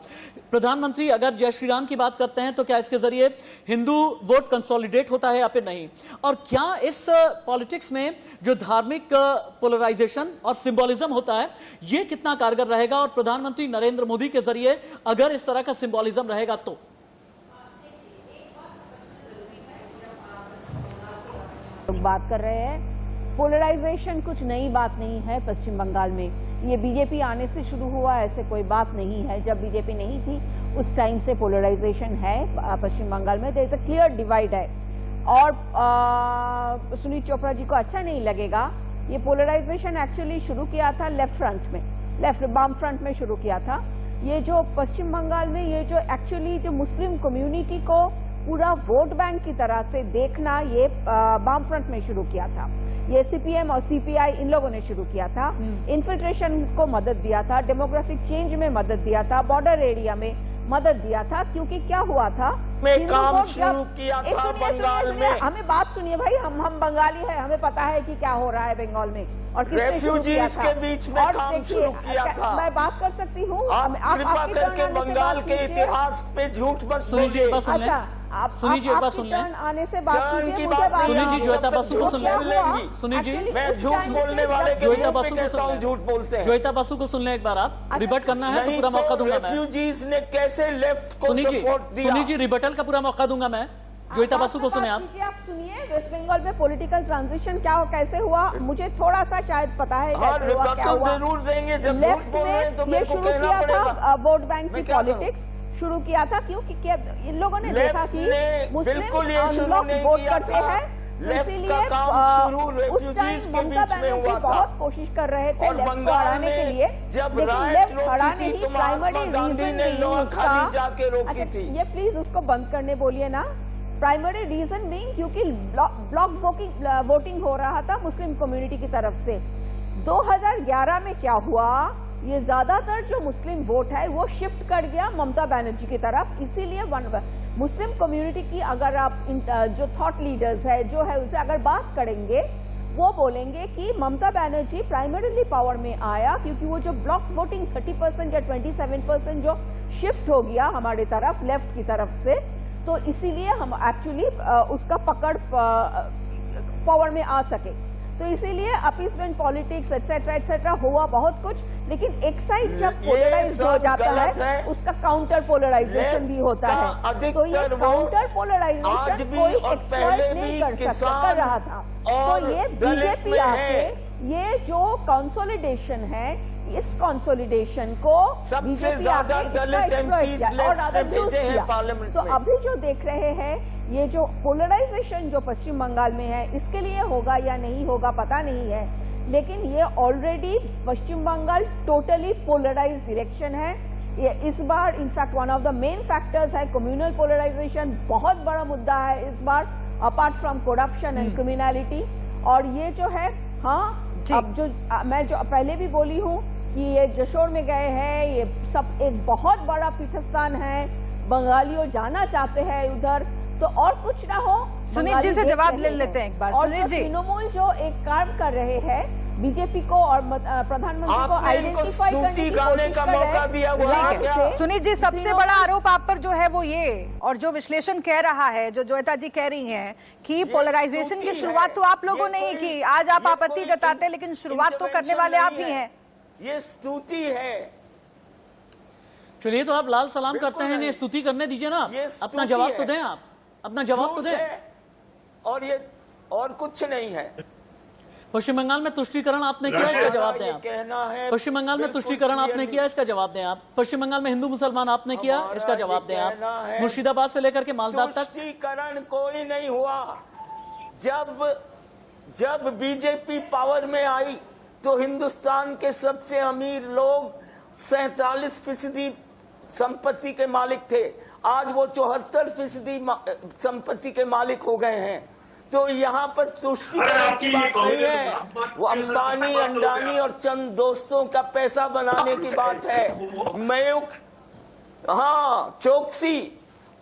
प्रधानमंत्री अगर जय श्री राम की बात करते हैं, तो क्या इसके जरिए हिंदू वोट कंसोलिडेट होता है या फिर नहीं? और क्या इस पॉलिटिक्स में जो धार्मिक पोलराइजेशन और सिंबोलिज्म होता है, ये कितना कारगर रहेगा? और प्रधानमंत्री नरेंद्र मोदी के जरिए अगर इस तरह का सिंबोलिज्म रहेगा तो बात कर रहे हैं, पोलराइजेशन कुछ नई बात नहीं है पश्चिम बंगाल में। ये बीजेपी आने से शुरू हुआ, ऐसे कोई बात नहीं है। जब बीजेपी नहीं थी उस टाइम से पोलराइजेशन है पश्चिम बंगाल में। There is a clear divide है। और सुनील चोपड़ा जी को अच्छा नहीं लगेगा, ये पोलराइजेशन एक्चुअली शुरू किया था लेफ्ट फ्रंट में, लेफ्ट वाम फ्रंट में शुरू किया था। ये जो पश्चिम बंगाल में ये जो एक्चुअली जो मुस्लिम कम्युनिटी को पूरा वोट बैंक की तरह से देखना, ये वाम फ्रंट में शुरू किया था। ये सीपीएम और सीपीआई इन लोगों ने शुरू किया था। इन्फिल्ट्रेशन को मदद दिया था, डेमोग्राफिक चेंज में मदद दिया था, बॉर्डर एरिया में मदद दिया था। क्योंकि क्या हुआ था, में काम शुरू किया था बंगाल में। हमें बात सुनिए भाई, हम बंगाली है, हमें पता है कि क्या हो रहा है बंगाल में और रेफ्यूजीज के बीच में काम शुरू किया था। मैं बात कर सकती हूँ। आप कृपा करके बंगाल के इतिहास पे झूठ मत बोलिए। आप सुनी जी, एक बात सुन लें। आने से बात कीजिए, सुनी जी, जोईता बसु को सुन लेंगी। सुनी जी, मैं झूठ बोलने वाले के जोईता मुंह बसु पे को कहता हूं झूठ बोलते हैं। जोईता बसु को सुन लें एक बार। आप रिबट करना है तो पूरा मौका दूंगा मैं। रेफ्यूजीज ने कैसे लेफ्ट को सपोर्ट दिया? सुनी जी, रिबटल का पूरा मौका दूंगा मैं। जोईता बसु को सुने आप। आप सुनिए, वेस्ट बंगाल में पॉलिटिकल ट्रांजिशन क्या कैसे हुआ, मुझे थोड़ा सा शायद पता है कैसे हुआ, क्या हुआ। जरूर देंगे, जब झूठ बोल रहे हैं तो मेरे को कहना पड़ेगा। वोट बैंक की पॉलिटिक्स शुरू किया था, क्योंकि इन लोगों ने देखा कि मुस्लिम वोट करते हैं, इसीलिए उस टाइम ममता बनर्जी बहुत कोशिश कर रहे थे लेफ्ट को हराने के लिए, लेकिन लेफ्ट हरा नहीं, प्राइमरी रीजन नहीं उसका। ये प्लीज उसको बंद करने बोलिए ना। प्राइमरी रीजन नहीं, क्योंकि ब्लॉक वोटिंग हो रहा था मुस्लिम कम्युनिटी की तरफ से। 2011 में क्या हुआ, ये ज्यादातर जो मुस्लिम वोट है वो शिफ्ट कर गया ममता बनर्जी की तरफ। इसीलिए मुस्लिम कम्युनिटी की अगर आप जो थॉट लीडर्स है जो है उसे अगर बात करेंगे, वो बोलेंगे कि ममता बनर्जी प्राइमरीली पावर में आया क्योंकि वो जो ब्लॉक वोटिंग 30% या 27% जो शिफ्ट हो गया हमारे तरफ, लेफ्ट की तरफ से, तो इसीलिए हम एक्चुअली उसका पकड़ पावर में आ सके। तो इसीलिए अपीसमेंट पॉलिटिक्स एक्सेट्रा हुआ बहुत कुछ, लेकिन एक साइड जब पोलराइज हो जाता है उसका काउंटर पोलराइजेशन भी होता है। तो ये काउंटर पोलराइजेशन कोई एक्सपर्ट नहीं कर रहा था। तो ये बीजेपी आके ये जो कंसोलिडेशन है, इस कंसोलिडेशन को सबसे ज्यादा दलित एमपीज भेजे हैं पार्लियामेंट में। तो अभी जो देख रहे हैं, ये जो पोलराइजेशन जो पश्चिम बंगाल में है, इसके लिए होगा या नहीं होगा पता नहीं है, लेकिन ये already Paschim Bangal totally polarised election है। ये इस बार in fact one of the main factors है कम्युनल पोलराइजेशन, बहुत बड़ा मुद्दा है इस बार, apart from corruption and criminality. और ये जो है, हाँ, अब जो मैं जो पहले भी बोली हूँ कि ये जशोर में गए हैं, ये सब एक बहुत बड़ा पीठस्थान है, बंगालियों जाना चाहते हैं उधर, तो और कुछ ना हो। सुनील जी से जवाब ले लेते हैं एक बार। सुनील जी, तृणमूल जो एक काम कर रहे हैं बीजेपी को और प्रधानमंत्री को आइडेंटिफाई करने का मौका दिया हुआ है। सुनील जी, सबसे बड़ा आरोप आप पर जो है वो ये, और जो विश्लेषण कह रहा है, जो जोईता जी कह रही हैं कि पोलराइजेशन की शुरुआत तो आप लोगों ने ही की। आज आप आपत्ति जताते हैं, लेकिन शुरुआत तो करने वाले आप ही हैं। ये स्तुति है। चलिए, तो आप लाल सलाम करते हैं, इन्हें स्तुति करने दीजिए ना, ये अपना स्तुति जवाब तो है। दें, आप अपना जवाब तो झूठ दें। है, और ये और कुछ नहीं है। पश्चिम बंगाल में तुष्टीकरण आपने किया, इसका जवाब दें ये आप। कहना है पश्चिम बंगाल में बिल्कुल तुष्टीकरण आपने clearly। किया, इसका जवाब दें आप। पश्चिम बंगाल में हिंदू मुसलमान आपने किया, हमारा इसका जवाब दें ये कहना आप। है, मुर्शिदाबाद से लेकर के मालदा तक तुष्टीकरण कोई नहीं हुआ। जब बीजेपी पावर में आई तो हिंदुस्तान के सबसे अमीर लोग 47% संपत्ति के मालिक थे, आज वो 74% संपत्ति के मालिक हो गए हैं। तो यहाँ पर तुष्टीकरण की बात नहीं है, वो अंबानी, अंडानी और चंद दोस्तों का पैसा बनाने की बात है। मयूख, हाँ, चोकसी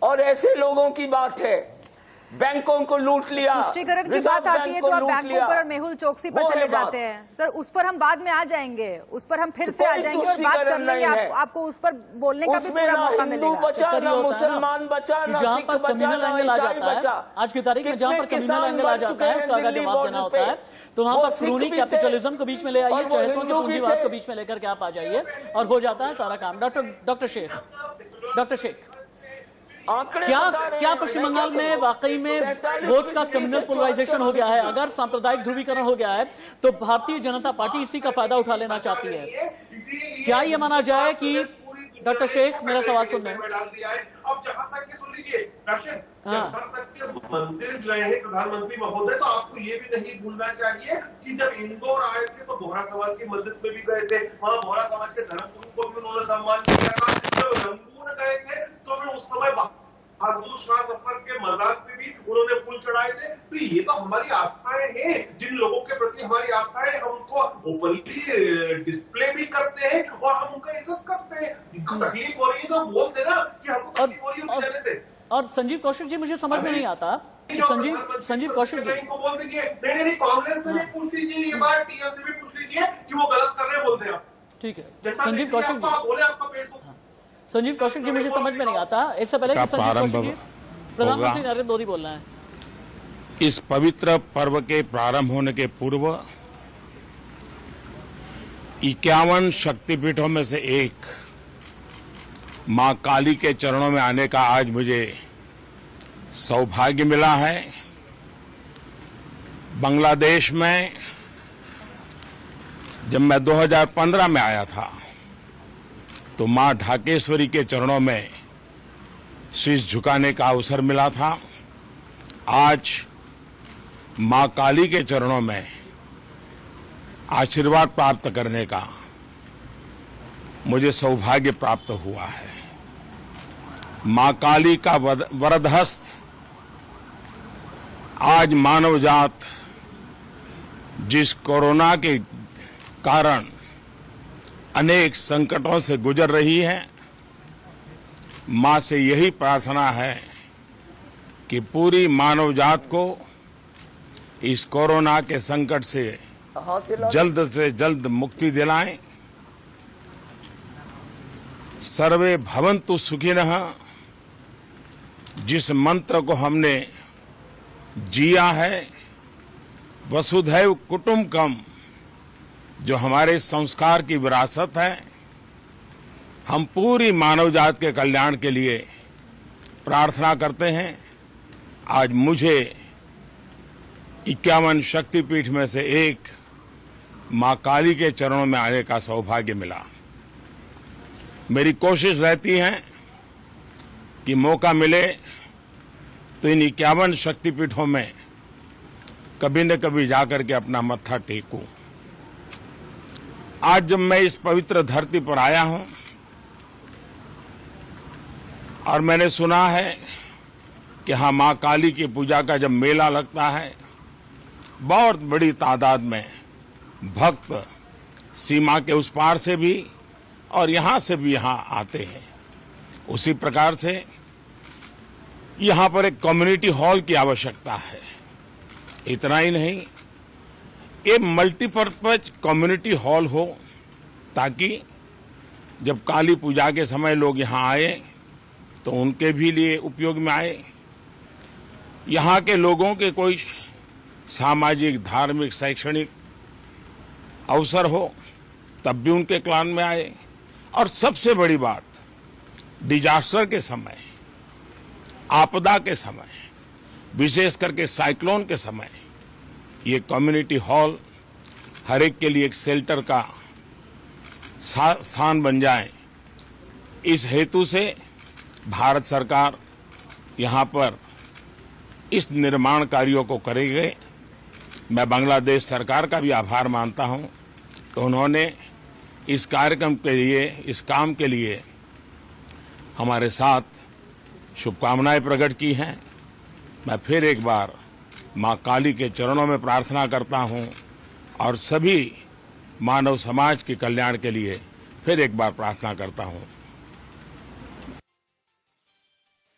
और ऐसे लोगों की बात है। बैंकों को लूट लिया। तुष्टीकरण की रिजर्व बात आती है बैंक तो को आप लूट बैंकों लिया। पर और मेहुल चोकसी पर वो चले है बात। जाते हैं सर, उस पर हम बाद में आ जाएंगे, उस पर हम फिर तो से आ कोई जाएंगे और बात कर तुष्टीकरण लेंगे। नहीं है। आपको उस पर बोलने का भी उसमें पूरा ना मौका हिंदू मिलेगा। बचा, चक्कर ना ये होता है ना मुसलमान बचा, कि ना जहां सिख पर बचा, कम्युनल ना एंगल आ ईसाई जाता बचा। है, आज की तारीख में जहां पर कितने कम्युनल किसान एंगल आ मर जाता चुके है, हैं उसका अगर दिल्ली जवाब देना बॉर्डर होता है पे। तो वहां वो पर सिख क्रूनी भी कैपिटलिज्म थे को बीच में ले आइए, और वो चहेतों के हिंदू भी पूंजीवाद थे। को बीच में लेकर के आप आ जाइए और हो जाता है सारा काम। डॉक्टर शेख, आंकड़े क्या बता रहे क्या हैं, पश्चिम बंगाल में वाकई में 47% वोट का कम्युनल से पोलराइजेशन हो गया है? 74% अगर सांप्रदायिक ध्रुवीकरण हो गया है तो भारतीय जनता पार्टी इसी का फायदा उठा लेना चाहती है। क्या ये माना जाए कि डॉक्टर शेख, मेरा सवाल सुन रहे हैं? अब जहां तक के सुन लीजिए दर्शन, हाँ। जहां तक के मंदिर गए हैं प्रधानमंत्री महोदय, तो आपको ये भी नहीं भूलना चाहिए कि जब इंदौर आए थे तो बोहरा समाज की मस्जिद में भी गए थे, वहां बोहरा समाज के धर्मगुरु को भी उन्होंने सम्मान किया था। जब रंगून गए थे तो फिर उस समय बहादुर शाह जफर के मजार पे भी उन्होंने फूल चढ़ाए थे। तो ये तो हमारी आस्थाएं हैं, जिन लोगों के प्रति हमारी आस्थाएं, हम उनको ओपनली डिस्प्ले भी करते हैं और हम उनका इज्जत करते हैं। इनको तकलीफ हो रही है तो बोल देना कि हमको तकलीफ हो रही है उनके जाने से। और संजीव कौशिक जी, मुझे समझ में नहीं आता, संजीव कौशिक जी, इनको बोल दीजिए, नहीं, कांग्रेस से भी पूछ लीजिए ये बात, टीएम से भी पूछ लीजिए कि वो गलत कर रहे हैं, बोलते हैं आप। ठीक है संजीव कौशिक जी, बोले आपका पेट को। संजीव कौशिक जी, मुझे समझ में नहीं आता। इससे पहले कि संजीव कौशिक जी, प्रधानमंत्री नरेंद्र मोदी बोल रहे हैं। इस पवित्र पर्व के प्रारंभ होने के पूर्व 51 शक्तिपीठों में से एक मां काली के चरणों में आने का आज मुझे सौभाग्य मिला है। बांग्लादेश में जब मैं 2015 में आया था तो मां ढाकेश्वरी के चरणों में शीश झुकाने का अवसर मिला था। आज मां काली के चरणों में आशीर्वाद प्राप्त करने का मुझे सौभाग्य प्राप्त हुआ है। मां काली का वरदहस्त आज मानव जात जिस कोरोना के कारण अनेक संकटों से गुजर रही है, मां से यही प्रार्थना है कि पूरी मानव जात को इस कोरोना के संकट से जल्द से जल्द मुक्ति दिलाएं। सर्वे भवन्तु सुखिनः जिस मंत्र को हमने जिया है, वसुधैव कुटुंबकम, जो हमारे संस्कार की विरासत है, हम पूरी मानव जात के कल्याण के लिए प्रार्थना करते हैं। आज मुझे 51 शक्तिपीठ में से एक मां काली के चरणों में आने का सौभाग्य मिला। मेरी कोशिश रहती है कि मौका मिले तो इन 51 शक्तिपीठों में कभी न कभी जाकर के अपना मत्था टेकूं। आज जब मैं इस पवित्र धरती पर आया हूं और मैंने सुना है कि हाँ, मां काली की पूजा का जब मेला लगता है, बहुत बड़ी तादाद में भक्त सीमा के उस पार से भी और यहां से भी यहां आते हैं। उसी प्रकार से यहां पर एक कम्युनिटी हॉल की आवश्यकता है। इतना ही नहीं, ये मल्टीपर्पज कम्युनिटी हॉल हो ताकि जब काली पूजा के समय लोग यहां आए तो उनके भी लिए उपयोग में आए। यहां के लोगों के कोई सामाजिक, धार्मिक, शैक्षणिक अवसर हो तब भी उनके कान में आए। और सबसे बड़ी बात, डिजास्टर के समय, आपदा के समय, विशेष करके साइक्लोन के समय ये कम्युनिटी हॉल हर एक के लिए एक शेल्टर का स्थान बन जाए, इस हेतु से भारत सरकार यहां पर इस निर्माण कार्यों को करेगी। मैं बांग्लादेश सरकार का भी आभार मानता हूं कि उन्होंने इस कार्यक्रम के लिए, इस काम के लिए हमारे साथ शुभकामनाएं प्रकट की हैं। मैं फिर एक बार मां काली के चरणों में प्रार्थना करता हूं और सभी मानव समाज के कल्याण के लिए फिर एक बार प्रार्थना करता हूं।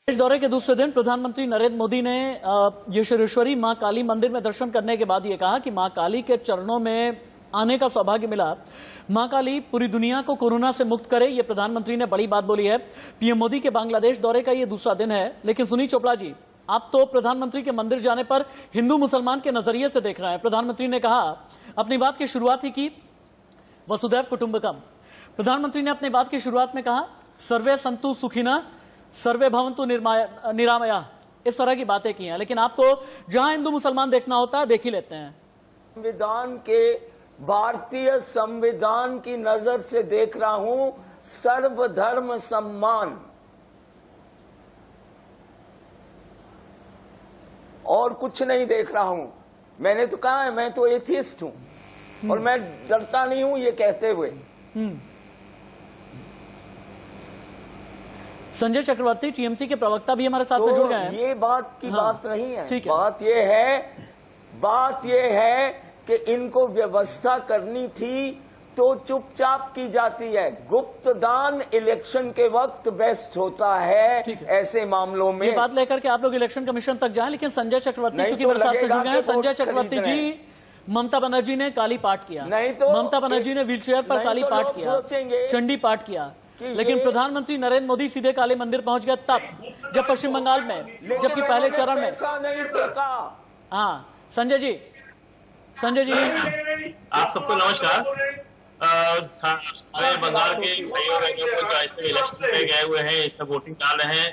इस दौरे के दूसरे दिन प्रधानमंत्री नरेंद्र मोदी ने यशोरेश्वरी मां काली मंदिर में दर्शन करने के बाद यह कहा कि मां काली के चरणों में आने का सौभाग्य मिला। मां काली पूरी दुनिया को कोरोना से मुक्त करे, यह प्रधानमंत्री ने बड़ी बात बोली है। पीएम मोदी के बांग्लादेश दौरे का यह दूसरा दिन है। लेकिन सुनील चोपड़ा जी, आप तो प्रधानमंत्री के मंदिर जाने पर हिंदू मुसलमान के नजरिए से देख रहे हैं। प्रधानमंत्री ने कहा, अपनी बात की शुरुआत ही की वसुधैव कुटुंबकम। प्रधानमंत्री ने अपनी बात की शुरुआत में कहा, सर्वे संतु सुखिना सर्वे भवन्तु निरामया। इस तरह की बातें की हैं। लेकिन आपको जहां हिंदू मुसलमान देखना होता है, देख ही लेते हैं। संविधान के, भारतीय संविधान की नजर से देख रहा हूं सर्वधर्म सम्मान, और कुछ नहीं देख रहा हूं। मैंने तो कहा है, मैं तो एथिस्ट हूं और मैं डरता नहीं हूं ये कहते हुए। संजय चक्रवर्ती टीएमसी के प्रवक्ता भी हमारे साथ में जुड़ गए हैं। ये बात की बात नहीं है। ठीक है। बात ये है कि इनको व्यवस्था करनी थी तो चुपचाप की जाती है। गुप्त दान इलेक्शन के वक्त बेस्ट होता है ऐसे मामलों में। ये बात लेकर के आप लोग इलेक्शन कमीशन तक जाएं। लेकिन संजय चक्रवर्ती चूंकि तो मेरे साथ में जुड़ गए हैं। लगेगा संजय चक्रवर्ती जी, ममता बनर्जी ने काली पाठ किया, नहीं तो ममता बनर्जी ने व्हीलचेयर पर काली पाठ किया, चंडी पाठ किया, लेकिन प्रधानमंत्री नरेंद्र मोदी सीधे काली मंदिर पहुंच गए तब, जब पश्चिम बंगाल में, जबकि पहले चरण में। हाँ संजय जी आप सबको नमस्कार। हमारे बंगाल के भाइयों बहनों को जो ऐसे इलेक्शन में गए हुए हैं, इसमें वोटिंग डाल रहे हैं,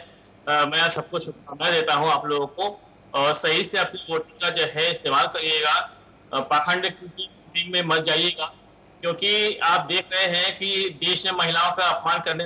मैं सबको शुभकामनाएं देता हूं आप लोगों को, और सही से अपनी वोटिंग का जो है इस्तेमाल करिएगा। पाखंड की में मत जाइएगा, क्योंकि आप देख रहे हैं कि देश में महिलाओं का अपमान करने